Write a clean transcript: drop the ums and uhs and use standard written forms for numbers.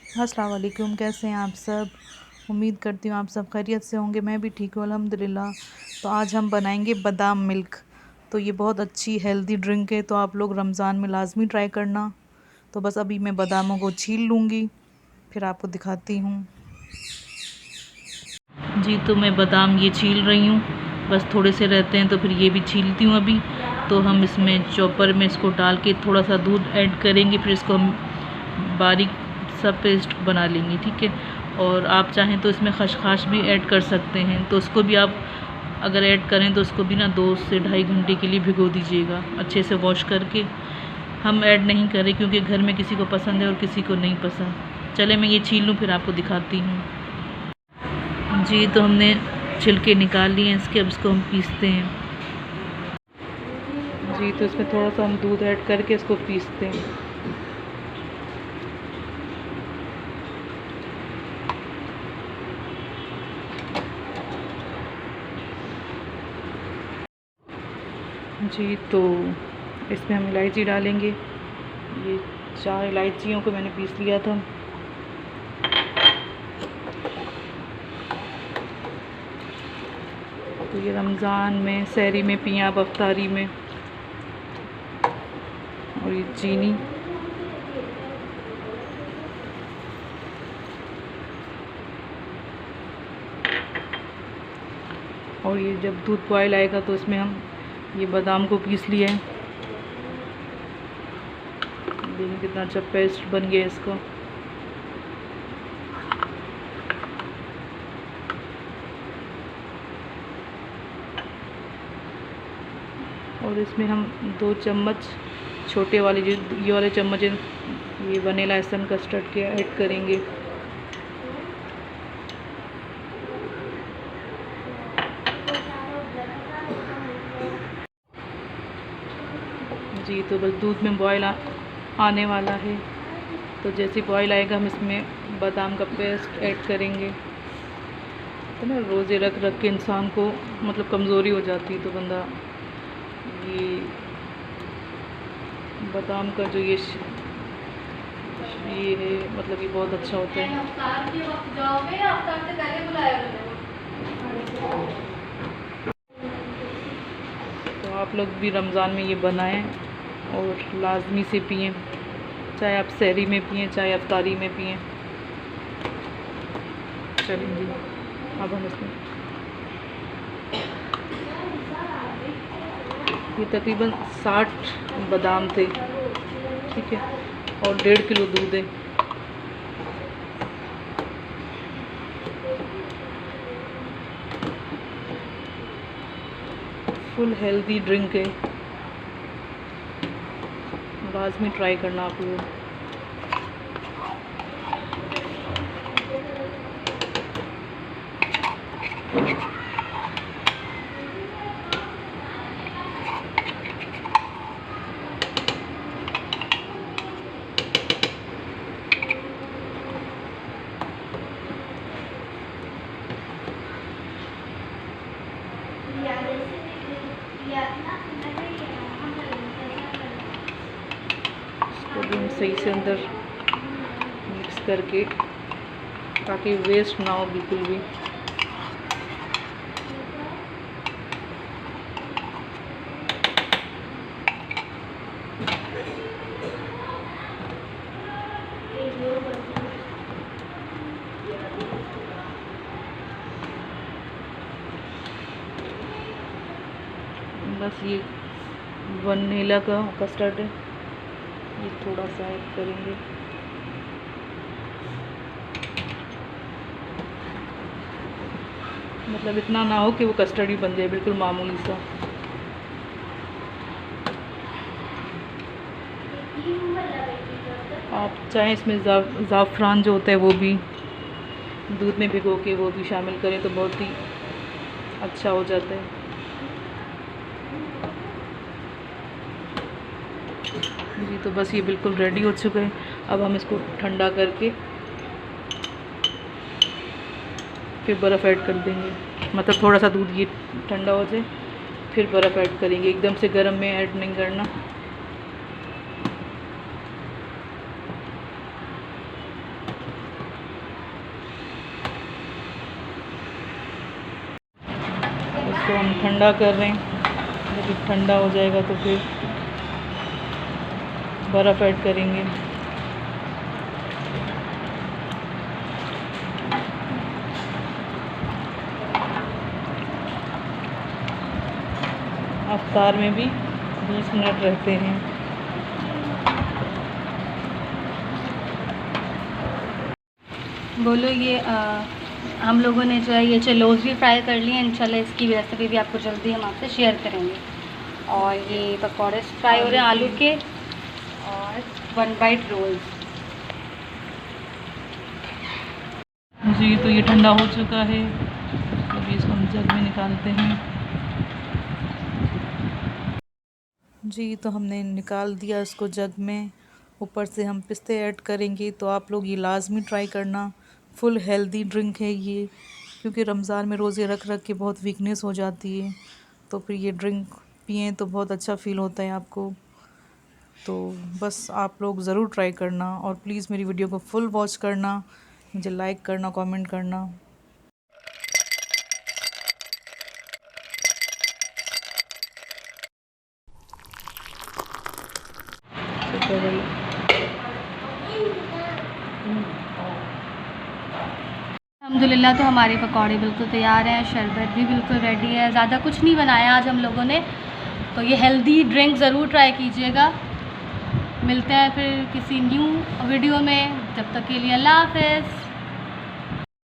अस्सलाम वालेकुम। कैसे हैं आप सब? उम्मीद करती हूँ आप सब खैरियत से होंगे। मैं भी ठीक हूँ अल्हम्दुलिल्लाह। तो आज हम बनाएंगे बादाम मिल्क। तो ये बहुत अच्छी हेल्दी ड्रिंक है, तो आप लोग रमज़ान में लाजमी ट्राई करना। तो बस अभी मैं बादामों को छील लूँगी, फिर आपको दिखाती हूँ। जी, तो मैं बादाम ये छील रही हूँ, बस थोड़े से रहते हैं तो फिर ये भी छीलती हूँ अभी। तो हम इसमें चॉपर में इसको डाल के थोड़ा सा दूध ऐड करेंगे, फिर इसको हम बारीक सा पेस्ट बना लेंगे, ठीक है। और आप चाहें तो इसमें खसखस भी ऐड कर सकते हैं, तो उसको भी आप अगर ऐड करें तो उसको भी ना 2 से ढाई घंटे के लिए भिगो दीजिएगा अच्छे से वॉश करके। हम ऐड नहीं करें क्योंकि घर में किसी को पसंद है और किसी को नहीं पसंद। चले मैं ये छील लूँ फिर आपको दिखाती हूँ। जी, तो हमने छिलके निकाल लिए हैं इसके, अब इसको हम पीसते हैं। जी, तो इसमें थोड़ा सा हम दूध ऐड करके इसको पीसते हैं। जी, तो इसमें हम इलायची डालेंगे। ये 4 इलायचियों को मैंने पीस लिया था। तो ये रमज़ान में सहरी में पिएं आप, अफ्तारी में। और ये चीनी, और ये जब दूध बॉयल आएगा तो इसमें हम ये बादाम को पीस लिया है। देखिए कितना अच्छा पेस्ट बन गया इसका। और इसमें हम 2 चम्मच छोटे वाले, जो ये वाले चम्मच है, ये वनीला एसन कस्टर्ड के ऐड करेंगे। जी, तो बस दूध में बॉयल आने वाला है, तो जैसे बॉयल आएगा हम इसमें बादाम का पेस्ट ऐड करेंगे। तो ना रोज़े रख रख के इंसान को मतलब कमज़ोरी हो जाती है, तो बंदा ये बादाम का जो ये है मतलब ये बहुत अच्छा होता है। तो आप लोग भी रमज़ान में ये बनाएं और लाजमी से पिएं, चाहे आप सहरी में पिएं चाहे अफ्तारी में पिएं। चलेंगे अब हम इसमें ये तकरीबन 60 बादाम थे, ठीक है, और 1.5 किलो दूध है। फुल हेल्दी ड्रिंक है, लाजमी ट्राई करना आप लोग। इसको भी हम सही से अंदर मिक्स करके, ताकि वेस्ट ना हो बिल्कुल भी। बस ये वनीला का कस्टर्ड है, ये थोड़ा सा ऐड करेंगे। मतलब इतना ना हो कि वो कस्टर्ड ही बन जाए, बिल्कुल मामूली सा। आप चाहें इसमें ज़ाफ़रान जो होता है वो भी दूध में भिगो के वो भी शामिल करें तो बहुत ही अच्छा हो जाता है। जी, तो बस ये बिल्कुल रेडी हो चुका है। अब हम इसको ठंडा करके फिर बर्फ़ ऐड कर देंगे। मतलब थोड़ा सा दूध ये ठंडा हो जाए फिर बर्फ़ ऐड करेंगे, एकदम से गर्म में ऐड नहीं करना। इसको हम ठंडा कर रहे हैं। जब ठंडा हो जाएगा तो फिर बर्फ़ ऐड करेंगे। अफ्तार में भी 20 मिनट रहते हैं। बोलो ये हम लोगों ने जो है ये चलोज़ भी फ्राई कर लिए हैं। इंशाल्लाह इसकी रेसिपी भी आपको जल्दी हम आपसे शेयर करेंगे। और ये पकौड़े फ्राई हो रहे हैं आलू के, और 1 बाइट रोल्स। जी तो ये ठंडा हो चुका है, अभी इसको हम जग में निकालते हैं। जी तो हमने निकाल दिया इसको जग में। ऊपर से हम पिस्ते ऐड करेंगे। तो आप लोग ये लाजमी ट्राई करना, फुल हेल्दी ड्रिंक है ये, क्योंकि रमज़ान में रोज़े रख रख के बहुत वीकनेस हो जाती है, तो फिर ये ड्रिंक पिएँ तो बहुत अच्छा फ़ील होता है आपको। तो बस आप लोग ज़रूर ट्राई करना, और प्लीज़ मेरी वीडियो को फुल वॉच करना, मुझे लाइक करना, कमेंट करना। अल्हम्दुलिल्लाह तो हमारे पकौड़े बिल्कुल तैयार हैं, शरबत भी बिल्कुल रेडी है। ज़्यादा कुछ नहीं बनाया आज हम लोगों ने, तो ये हेल्दी ड्रिंक ज़रूर ट्राई कीजिएगा। मिलते हैं फिर किसी न्यू वीडियो में, जब तक के लिए अल्लाह हाफ़िज़।